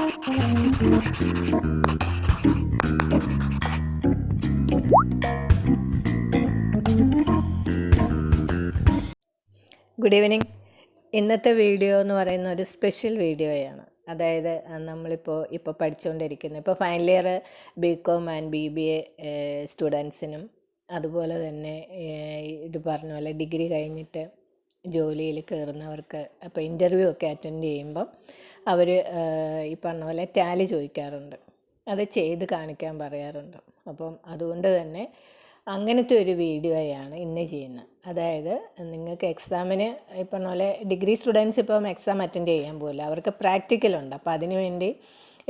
Good evening. ഇന്നത്തെ video എന്ന് പറയുന്ന ഒരു സ്പെഷ്യൽ വീഡിയോയാണ്. അതായത് ഇപ്പോൾ പഠിച്ചുകൊണ്ടിരിക്കുന്ന final year bcom and BBA സ്റ്റുഡൻസിനും അതുപോലെ തന്നെ ഇത് പറഞ്ഞ പോലെ ഡിഗ്രി കഴിഞ്ഞിട്ട് ജോലിയിൽ കയറുന്നവർക്ക് അപ്പോൾ ഇൻ്റർവ്യൂ ഒക്കെ അറ്റൻഡ് ചെയ്യുമ്പം അവർ ഈ പറഞ്ഞ പോലെ ടാലി ചോദിക്കാറുണ്ട്, അത് ചെയ്ത് കാണിക്കാൻ പറയാറുണ്ട്. അപ്പം അതുകൊണ്ട് തന്നെ അങ്ങനത്തെ ഒരു വീഡിയോയാണ് ഇന്ന് ചെയ്യുന്നത്. അതായത് നിങ്ങൾക്ക് എക്സാമിന് ഈ പറഞ്ഞ പോലെ ഡിഗ്രി സ്റ്റുഡൻസ് ഇപ്പം എക്സാം അറ്റൻഡ് ചെയ്യാൻ പോകില്ല, അവർക്ക് പ്രാക്ടിക്കലുണ്ട്. അപ്പോൾ അതിനു വേണ്ടി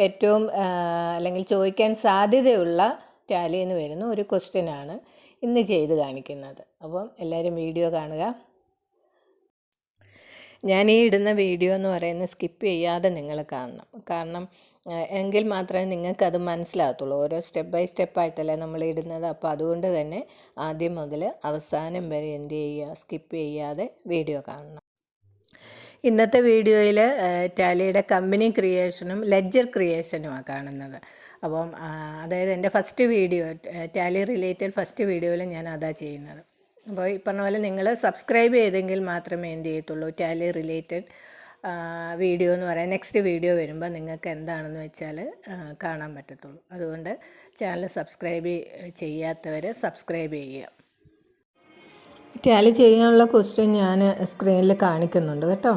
ഏറ്റവും അല്ലെങ്കിൽ ചോദിക്കാൻ സാധ്യതയുള്ള ടാലി എന്ന് വരുന്ന ഒരു ക്വസ്റ്റ്യനാണ് ഇന്ന് ചെയ്ത് കാണിക്കുന്നത്. അപ്പം എല്ലാവരും വീഡിയോ കാണുക. ഞാൻ ഈ ഇടുന്ന വീഡിയോ എന്ന് പറയുന്നത് സ്കിപ്പ് ചെയ്യാതെ നിങ്ങൾ കാണണം. കാരണം എങ്കിൽ മാത്രമേ നിങ്ങൾക്കത് മനസ്സിലാകത്തുള്ളൂ. ഓരോ സ്റ്റെപ്പ് ബൈ സ്റ്റെപ്പായിട്ടല്ലേ നമ്മൾ ഇടുന്നത്. അപ്പോൾ അതുകൊണ്ട് തന്നെ ആദ്യം മുതൽ അവസാനം വരെ എന്ത് ചെയ്യുക, സ്കിപ്പ് ചെയ്യാതെ വീഡിയോ കാണണം. ഇന്നത്തെ വീഡിയോയിൽ ടാലിയുടെ കമ്പനി ക്രിയേഷനും ലെഡ്ജർ ക്രിയേഷനുമാണ് കാണുന്നത്. അപ്പം അതായത് എൻ്റെ first video Tally related first വീഡിയോയിൽ ഞാൻ അതാ ചെയ്യുന്നത്. അപ്പോൾ ഈ പറഞ്ഞ പോലെ നിങ്ങൾ സബ്സ്ക്രൈബ് ചെയ്തെങ്കിൽ മാത്രമേ എന്ത് ചെയ്യത്തുള്ളൂ, ടാലി റിലേറ്റഡ് വീഡിയോ എന്ന് പറയാം നെക്സ്റ്റ് വീഡിയോ വരുമ്പോൾ നിങ്ങൾക്ക് എന്താണെന്ന് വെച്ചാൽ കാണാൻ പറ്റത്തുള്ളൂ. അതുകൊണ്ട് ചാനൽ സബ്സ്ക്രൈബ് ചെയ്യാത്തവർ സബ്സ്ക്രൈബ് ചെയ്യുക. ടാലി ചെയ്യാനുള്ള ക്വസ്റ്റ്യൻ ഞാൻ സ്ക്രീനിൽ കാണിക്കുന്നുണ്ട് കേട്ടോ.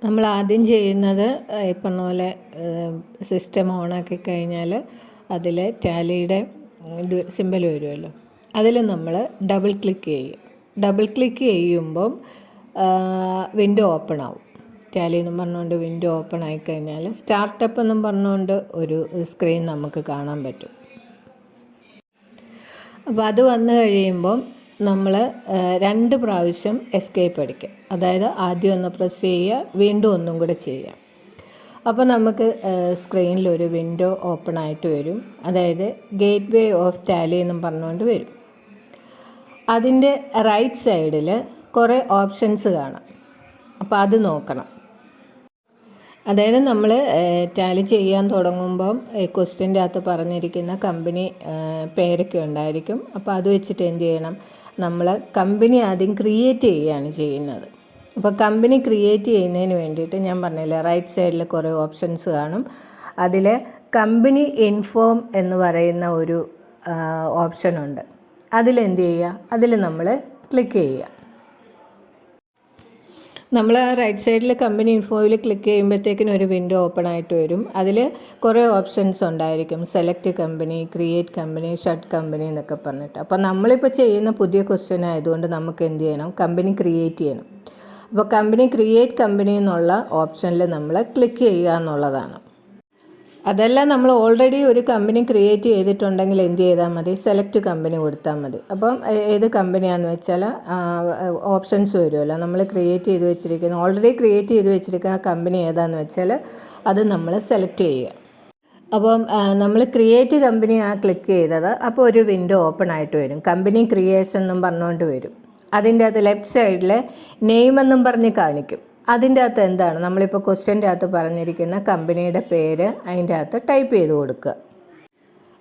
നമ്മൾ ആദ്യം ചെയ്യുന്നത് ഈ പറഞ്ഞ പോലെ സിസ്റ്റം ഓണാക്കി കഴിഞ്ഞാൽ അതിൽ ടാലിയുടെ ഇത് സിമ്പൽ വരുമല്ലോ, അതിൽ നമ്മൾ ഡബിൾ ക്ലിക്ക് ചെയ്യും. ഡബിൾ ക്ലിക്ക് ചെയ്യുമ്പം വിൻഡോ ഓപ്പൺ ആവും. ടാലി എന്നും പറഞ്ഞുകൊണ്ട് വിൻഡോ ഓപ്പൺ ആയിക്കഴിഞ്ഞാൽ സ്റ്റാർട്ടപ്പ് എന്നും പറഞ്ഞുകൊണ്ട് ഒരു സ്ക്രീൻ നമുക്ക് കാണാൻ പറ്റും. അപ്പോൾ അത് വന്നു കഴിയുമ്പം നമ്മൾ 2 പ്രാവശ്യം എസ്കേപ്പ് അടിക്കുക. അതായത് ആദ്യം ഒന്ന് പ്രസ് ചെയ്യുക, വീണ്ടും ഒന്നും കൂടെ ചെയ്യുക. അപ്പോൾ നമുക്ക് സ്ക്രീനിലൊരു വിൻഡോ ഓപ്പൺ ആയിട്ട് വരും. അതായത് ഗേറ്റ് വേ ഓഫ് ടാലി എന്നും പറഞ്ഞുകൊണ്ട് വരും. അതിൻ്റെ റൈറ്റ് സൈഡിൽ കുറേ ഓപ്ഷൻസ് കാണാം. അപ്പോൾ അത് നോക്കണം. അതായത് നമ്മൾ ടാലി ചെയ്യാൻ തുടങ്ങുമ്പം ക്വസ്റ്റ്യൻ്റെ അകത്ത് പറഞ്ഞിരിക്കുന്ന കമ്പനി പേരൊക്കെ ഉണ്ടായിരിക്കും. അപ്പോൾ അത് വെച്ചിട്ട് എന്ത് ചെയ്യണം, നമ്മൾ കമ്പനി ആദ്യം ക്രിയേറ്റ് ചെയ്യുകയാണ് ചെയ്യുന്നത്. അപ്പോൾ കമ്പനി ക്രിയേറ്റ് ചെയ്യുന്നതിന് വേണ്ടിയിട്ട് ഞാൻ പറഞ്ഞില്ലേ, റൈറ്റ് സൈഡിൽ കുറേ ഓപ്ഷൻസ് കാണും. അതിൽ കമ്പനി ഇൻഫോം എന്ന് പറയുന്ന ഒരു ഓപ്ഷനുണ്ട്. അതിലെന്ത് ചെയ്യുക, അതിൽ നമ്മൾ ക്ലിക്ക് ചെയ്യുക. നമ്മൾ ആ റൈറ്റ് സൈഡിൽ കമ്പനി ഇൻഫോയിൽ ക്ലിക്ക് ചെയ്യുമ്പോഴത്തേക്കിനും ഒരു വിൻഡോ ഓപ്പൺ ആയിട്ട് വരും. അതിൽ കുറേ ഓപ്ഷൻസ് ഉണ്ടായിരിക്കും, select company, create company, shut company എന്നൊക്കെ പറഞ്ഞിട്ട്. അപ്പോൾ നമ്മളിപ്പോൾ ചെയ്യുന്ന പുതിയ ക്വസ്റ്റ്യൻ ആയതുകൊണ്ട് നമുക്ക് എന്ത് ചെയ്യണം, കമ്പനി ക്രിയേറ്റ് ചെയ്യണം. അപ്പോൾ കമ്പനി ക്രിയേറ്റ് കമ്പനി എന്നുള്ള ഓപ്ഷനിൽ നമ്മൾ ക്ലിക്ക് ചെയ്യുക എന്നുള്ളതാണ്. അതല്ല നമ്മൾ ഓൾറെഡി ഒരു കമ്പനി ക്രിയേറ്റ് ചെയ്തിട്ടുണ്ടെങ്കിൽ എന്ത് ചെയ്താൽ മതി, സെലക്ട് കമ്പനി കൊടുത്താൽ മതി. അപ്പം ഏത് കമ്പനിയാണെന്ന് വെച്ചാൽ ഓപ്ഷൻസ് വരുമല്ലോ, നമ്മൾ ക്രിയേറ്റ് ചെയ്ത് വെച്ചിരിക്കുന്ന ഓൾറെഡി ക്രിയേറ്റ് ചെയ്ത് വെച്ചിരിക്കുന്ന കമ്പനി ഏതാണെന്ന് വെച്ചാൽ അത് നമ്മൾ സെലക്ട് ചെയ്യുക. അപ്പം നമ്മൾ ക്രിയേറ്റ് കമ്പനി ക്ലിക്ക് ചെയ്തത് അപ്പോൾ ഒരു വിൻഡോ ഓപ്പൺ ആയിട്ട് വരും. കമ്പനി ക്രിയേഷൻ എന്നും പറഞ്ഞുകൊണ്ട് വരും. അതിൻ്റെ അകത്ത് ലെഫ്റ്റ് സൈഡിൽ നെയിം എന്നും പറഞ്ഞ് കാണിക്കും. അതിൻ്റെ അകത്ത് എന്താണ്, നമ്മളിപ്പോൾ ക്വസ്റ്റ്യൻ്റെ അകത്ത് പറഞ്ഞിരിക്കുന്ന കമ്പനിയുടെ പേര് അതിൻ്റെ അകത്ത് ടൈപ്പ് ചെയ്ത് കൊടുക്കുക.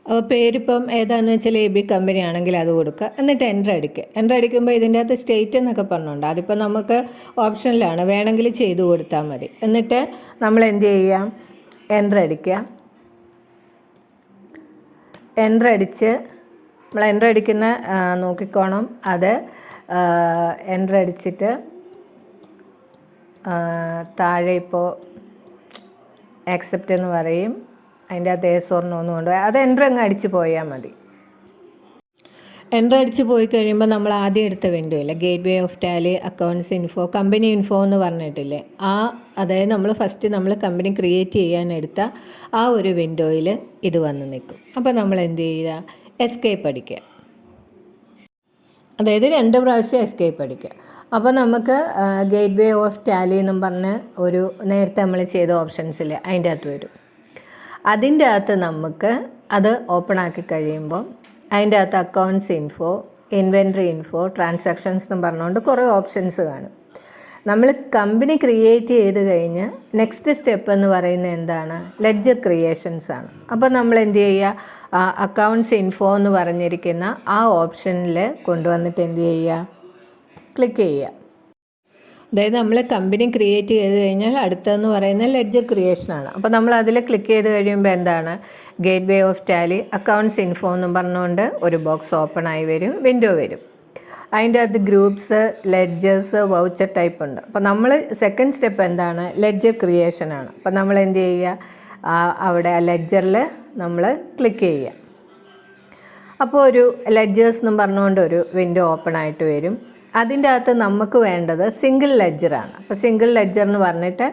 അപ്പോൾ പേരിപ്പം ഏതാണെന്ന് വെച്ചാൽ AB കമ്പനി ആണെങ്കിൽ അത് കൊടുക്കുക. എന്നിട്ട് എൻ്റർ അടിക്കുക. എൻ്റർ അടിക്കുമ്പോൾ ഇതിൻ്റെ അകത്ത് സ്റ്റേറ്റ് എന്നൊക്കെ പറഞ്ഞുണ്ട്, അതിപ്പോൾ നമുക്ക് ഓപ്ഷനിലാണ്, വേണമെങ്കിൽ ചെയ്ത് കൊടുത്താൽ മതി. എന്നിട്ട് നമ്മൾ എന്ത് ചെയ്യാം, എൻ്റർ അടിക്കുക. എൻ്റർ അടിച്ച് നമ്മൾ എൻ്റർ അടിക്കുന്ന നോക്കിക്കോണം. അത് എൻ്റർ അടിച്ചിട്ട് താഴെ ഇപ്പോൾ ആക്സെപ്റ്റ് എന്ന് പറയും. അതിൻ്റെ അകത്ത് ഒന്നും കൊണ്ട് അത് എൻ്റർ അങ്ങ് അടിച്ച് പോയാൽ മതി. എൻ്റർ അടിച്ച് പോയി കഴിയുമ്പോൾ നമ്മൾ ആദ്യം എടുത്ത വിൻഡോ ഇല്ല, gate way of Tally, accounts info, company info എന്ന് പറഞ്ഞിട്ടില്ലേ, അതായത് നമ്മൾ കമ്പനി ക്രിയേറ്റ് ചെയ്യാനെടുത്ത ആ ഒരു വിൻഡോയിൽ ഇത് വന്ന് നിൽക്കും. അപ്പോൾ നമ്മൾ എന്ത് ചെയ്യുക, എസ്കേപ്പ് അടിക്കുക. അതായത് 2 പ്രാവശ്യം എസ്കേപ്പ് അടിക്കുക. അപ്പോൾ നമുക്ക് ഗേറ്റ് വേ ഓഫ് ടാലി എന്നും പറഞ്ഞ് ഒരു നേരത്തെ നമ്മൾ ചെയ്ത ഓപ്ഷൻസിൽ അതിൻ്റെ അകത്ത് വരും. അതിൻ്റെ അകത്ത് നമുക്ക് അത് ഓപ്പൺ ആക്കി കഴിയുമ്പോൾ അതിൻ്റെ അകത്ത് accounts info, inventory info, transactions എന്നും പറഞ്ഞുകൊണ്ട് കുറേ ഓപ്ഷൻസ് കാണും. നമ്മൾ കമ്പനി ക്രിയേറ്റ് ചെയ്ത് കഴിഞ്ഞ് നെക്സ്റ്റ് സ്റ്റെപ്പ് എന്ന് പറയുന്നത് എന്താണ്? ലെഡ്ജർ ക്രിയേഷൻസ് ആണ്. അപ്പോൾ നമ്മൾ എന്ത് ചെയ്യുക? അക്കൗണ്ട്സ് ഇൻഫോ എന്ന് പറഞ്ഞിരിക്കുന്ന ആ ഓപ്ഷനിൽ കൊണ്ടുവന്നിട്ട് എന്ത് ചെയ്യുക? ക്ലിക്ക് ചെയ്യുക. അതായത് നമ്മൾ കമ്പനി ക്രിയേറ്റ് ചെയ്ത് കഴിഞ്ഞാൽ അടുത്തതെന്ന് പറയുന്നത് ലെഡ്ജർ ക്രിയേഷനാണ്. അപ്പോൾ നമ്മൾ അതിൽ ക്ലിക്ക് ചെയ്ത് കഴിയുമ്പോൾ എന്താണ്? Gate way of Tally accounts info എന്നും പറഞ്ഞുകൊണ്ട് ഒരു ബോക്സ് ഓപ്പൺ ആയി വരും, വിൻഡോ വരും. അതിൻ്റെ അകത്ത് ഗ്രൂപ്പ്സ്, ലെഡ്ജേഴ്സ്, വൗച്ചർ ടൈപ്പ് ഉണ്ട്. അപ്പോൾ നമ്മൾ സെക്കൻഡ് സ്റ്റെപ്പ് എന്താണ്? ലെഡ്ജർ ക്രിയേഷനാണ്. അപ്പോൾ നമ്മൾ എന്ത് ചെയ്യുക? അവിടെ ആ ലെഡ്ജറിൽ നമ്മൾ ക്ലിക്ക് ചെയ്യുക. അപ്പോൾ ഒരു ലെഡ്ജേഴ്സ് എന്നും പറഞ്ഞുകൊണ്ട് ഒരു വിൻഡോ ഓപ്പൺ ആയിട്ട് വരും. അതിൻ്റെ അകത്ത് നമുക്ക് വേണ്ടത് സിംഗിൾ ലെഡ്ജറാണ്. അപ്പോൾ സിംഗിൾ ലെഡ്ജർ എന്ന് പറഞ്ഞിട്ട്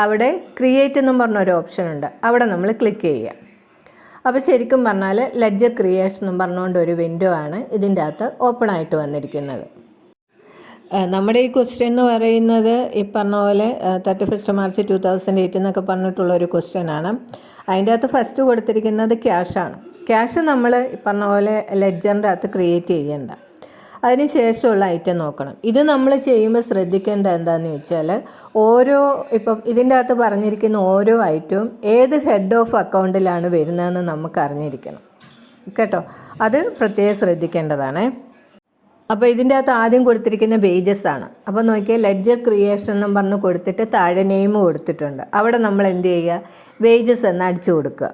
അവിടെ ക്രിയേറ്റ് എന്നും പറഞ്ഞൊരു ഓപ്ഷൻ ഉണ്ട്, അവിടെ നമ്മൾ ക്ലിക്ക് ചെയ്യുക. അപ്പോൾ ശരിക്കും പറഞ്ഞാൽ ലെഡ്ജർ ക്രിയേഷൻ എന്നും പറഞ്ഞുകൊണ്ട് ഒരു വിൻഡോ ആണ് ഇതിൻ്റെ അകത്ത് ഓപ്പൺ ആയിട്ട് വന്നിരിക്കുന്നത്. നമ്മുടെ ഈ ക്വസ്റ്റ്യൻ എന്ന് പറയുന്നത് ഈ പറഞ്ഞ പോലെ 31 മാർച്ച് 2008 എന്നൊക്കെ പറഞ്ഞിട്ടുള്ളൊരു ക്വസ്റ്റ്യനാണ്. അതിൻ്റെ അകത്ത് ഫസ്റ്റ് കൊടുത്തിരിക്കുന്നത് ക്യാഷാണ്. ക്യാഷ് നമ്മൾ ഈ പറഞ്ഞ പോലെ ലെഡ്ജറിൻ്റെ അകത്ത് ക്രിയേറ്റ് ചെയ്യേണ്ട, അതിന് ശേഷമുള്ള ഐറ്റം നോക്കണം. ഇത് നമ്മൾ ചെയ്യുമ്പോൾ ശ്രദ്ധിക്കേണ്ട എന്താണെന്ന് വെച്ചാൽ ഇപ്പം ഇതിൻ്റെ അകത്ത് പറഞ്ഞിരിക്കുന്ന ഓരോ ഐറ്റവും ഏത് ഹെഡ് ഓഫ് അക്കൗണ്ടിലാണ് വരുന്നതെന്ന് നമുക്ക് അറിഞ്ഞിരിക്കണം കേട്ടോ. അത് പ്രത്യേകം ശ്രദ്ധിക്കേണ്ടതാണ്. അപ്പോൾ ഇതിൻ്റെ അകത്ത് ആദ്യം കൊടുത്തിരിക്കുന്ന വേജസ് ആണ്. അപ്പോൾ നോക്കിയാൽ ലെഡ്ജർ ക്രിയേഷൻ എന്നും പറഞ്ഞ് കൊടുത്തിട്ട് താഴെ നെയിം കൊടുത്തിട്ടുണ്ട്. അവിടെ നമ്മൾ എന്ത് ചെയ്യുക? വേജസ് എന്ന് അടിച്ചു കൊടുക്കുക.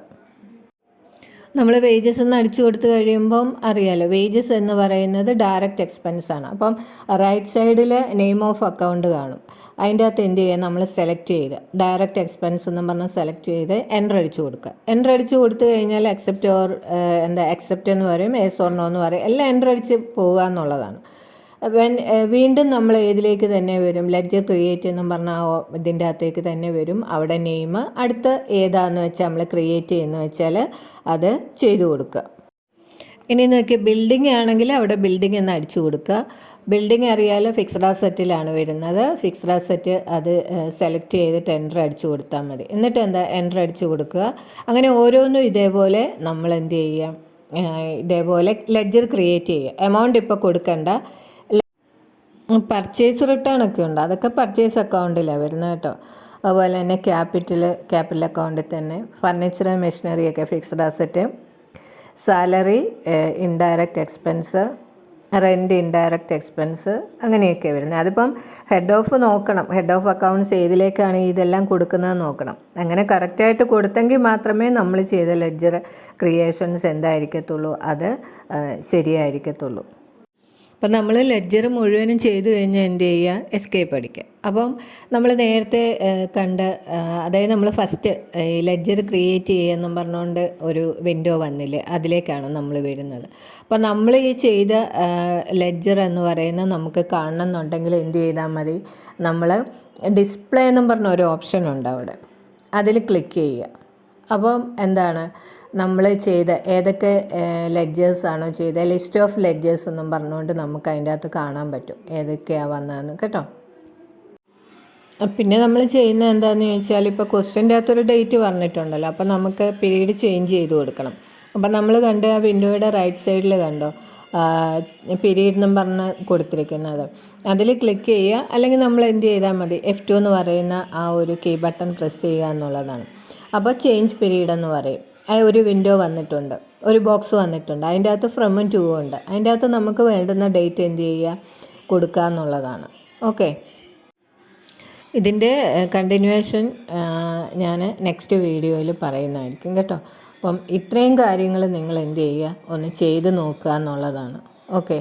നമ്മൾ വേജസ് എന്ന് അടിച്ചു കൊടുത്തു കഴിയുമ്പം അറിയാമല്ലോ, വേജസ് എന്ന് പറയുന്നത് ഡയറക്റ്റ് എക്സ്പെൻസ് ആണ്. അപ്പം റൈറ്റ് സൈഡിൽ നെയിം ഓഫ് അക്കൗണ്ട് കാണും. അതിൻ്റെ അകത്ത് എന്ത് ചെയ്യുക? നമ്മൾ സെലക്ട് ചെയ്ത് ഡയറക്റ്റ് എക്സ്പെൻസ് എന്ന് പറഞ്ഞാൽ സെലക്ട് ചെയ്ത് എൻ്റർ അടിച്ചു കൊടുക്കുക. എൻ്റർ അടിച്ചു കൊടുത്തു കഴിഞ്ഞാൽ അക്സെപ്റ്റ് എന്ന് പറയും, യെസ് ഓർ നോ എന്ന് പറയും, എല്ലാം എൻ്റർ അടിച്ച് പോവുക എന്നുള്ളതാണ്. വീണ്ടും നമ്മൾ ഏതിലേക്ക് തന്നെ വരും? ലെഡ്ജർ ക്രിയേറ്റ് എന്നും പറഞ്ഞാൽ ഇതിൻ്റെ അകത്തേക്ക് തന്നെ വരും. അവിടെ നെയിം അടുത്ത് ഏതാണെന്ന് വെച്ചാൽ നമ്മൾ ക്രിയേറ്റ് ചെയ്യുന്ന വെച്ചാൽ അത് ചെയ്തു കൊടുക്കുക. ഇനി നോക്കിയാൽ ബിൽഡിംഗ് ആണെങ്കിൽ അവിടെ ബിൽഡിംഗ് എന്ന് അടിച്ചു കൊടുക്കുക. ബിൽഡിംഗ് അറിയാലോ, ഫിക്സഡ് അസറ്റിലാണ് വരുന്നത്. ഫിക്സഡ് അസറ്റ് അത് സെലക്ട് ചെയ്തിട്ട് എൻ്റർ അടിച്ചു കൊടുത്താൽ മതി. എന്നിട്ട് എൻ്റർ അടിച്ചു കൊടുക്കുക. അങ്ങനെ ഓരോന്നും ഇതേപോലെ നമ്മൾ എന്ത് ചെയ്യുക? ഇതേപോലെ ലെഡ്ജർ ക്രിയേറ്റ് ചെയ്യുക. എമൗണ്ട് ഇപ്പോൾ കൊടുക്കണ്ട. പർച്ചേസ് റിട്ടേൺ ഒക്കെ ഉണ്ട്, അതൊക്കെ പർച്ചേസ് അക്കൗണ്ടിലാണ് വരുന്നത് കേട്ടോ. അതുപോലെ തന്നെ ക്യാപിറ്റൽ അക്കൗണ്ടിൽ തന്നെ ഫർണിച്ചർ മെഷീനറി ഒക്കെ fixed asset, salary indirect expense, rent indirect expense, അങ്ങനെയൊക്കെ വരുന്നത്. അതിപ്പം ഹെഡ് ഓഫ് നോക്കണം, ഹെഡ് ഓഫ് അക്കൗണ്ട്സ് ഏതിലേക്കാണ് ഇതെല്ലാം കൊടുക്കുന്നതെന്ന് നോക്കണം. അങ്ങനെ കറക്റ്റായിട്ട് കൊടുത്തെങ്കിൽ മാത്രമേ നമ്മൾ ചെയ്ത ലെഡ്ജർ ക്രിയേഷൻസ് എന്തായിരിക്കത്തുള്ളൂ, അത് ശരിയായിരിക്കത്തുള്ളൂ. അപ്പം നമ്മൾ ലെഡ്ജർ മുഴുവനും ചെയ്തു കഴിഞ്ഞാൽ എന്ത് ചെയ്യുക? എസ്കേപ്പ് അടിക്കുക. അപ്പം നമ്മൾ നേരത്തെ അതായത് നമ്മൾ ഫസ്റ്റ് ഈ ലെഡ്ജർ ക്രിയേറ്റ് ചെയ്യുമെന്നും പറഞ്ഞുകൊണ്ട് ഒരു വിൻഡോ വന്നില്ലേ, അതിലേക്കാണ് നമ്മൾ വരുന്നത്. അപ്പം നമ്മൾ ഈ ചെയ്ത ലെഡ്ജർ എന്ന് പറയുന്നത് നമുക്ക് കാണണമെന്നുണ്ടെങ്കിൽ എന്ത് ചെയ്താൽ മതി? നമ്മൾ ഡിസ്പ്ലേ എന്നും പറഞ്ഞ ഒരു ഓപ്ഷൻ ഉണ്ട് അവിടെ, അതിൽ ക്ലിക്ക് ചെയ്യുക. അപ്പം എന്താണ് നമ്മൾ ചെയ്ത ഏതൊക്കെ ലെഡ്ജേഴ്സാണോ ചെയ്ത ലിസ്റ്റ് ഓഫ് ലെഡ്ജേഴ്സ് എന്നും പറഞ്ഞുകൊണ്ട് നമുക്ക് അതിൻ്റെ അകത്ത് കാണാൻ പറ്റും ഏതൊക്കെയാണ് വന്നതെന്ന് കേട്ടോ. പിന്നെ നമ്മൾ ചെയ്യുന്നത് എന്താണെന്ന് ചോദിച്ചാൽ ഇപ്പോൾ ക്വസ്റ്റ്യൻ്റെ അകത്തൊരു ഡേറ്റ് പറഞ്ഞിട്ടുണ്ടല്ലോ, അപ്പോൾ നമുക്ക് പീരീഡ് ചേഞ്ച് ചെയ്ത് കൊടുക്കണം. അപ്പം നമ്മൾ കണ്ട ആ വിൻഡോയുടെ റൈറ്റ് സൈഡിൽ കണ്ടോ പീരീഡ് എന്നും പറഞ്ഞ് കൊടുത്തിരിക്കുന്നത്, അതിൽ ക്ലിക്ക് ചെയ്യുക. അല്ലെങ്കിൽ നമ്മൾ എന്ത് ചെയ്താൽ മതി? F2 എന്ന് പറയുന്ന ആ ഒരു കീ ബട്ടൺ പ്രസ് ചെയ്യുക എന്നുള്ളതാണ്. അപ്പോൾ ചേഞ്ച് പീരീഡ് എന്ന് പറയും. ഒരു വിൻഡോ വന്നിട്ടുണ്ട്, ഒരു ബോക്സ് വന്നിട്ടുണ്ട്, അതിൻ്റെ അകത്ത് ഫ്രമും ടൂവും ഉണ്ട്. അതിൻ്റെ അകത്ത് നമുക്ക് വേണ്ടുന്ന ഡേറ്റ് എന്ത് ചെയ്യുക? കൊടുക്കുക എന്നുള്ളതാണ്. ഓക്കെ, ഇതിൻ്റെ കണ്ടിന്യൂവേഷൻ ഞാൻ നെക്സ്റ്റ് വീഡിയോയിൽ പറയുന്നതായിരിക്കും കേട്ടോ. അപ്പം ഇത്രയും കാര്യങ്ങൾ നിങ്ങൾ എന്ത് ചെയ്യുക? ഒന്ന് ചെയ്ത് നോക്കുക എന്നുള്ളതാണ്. ഓക്കെ.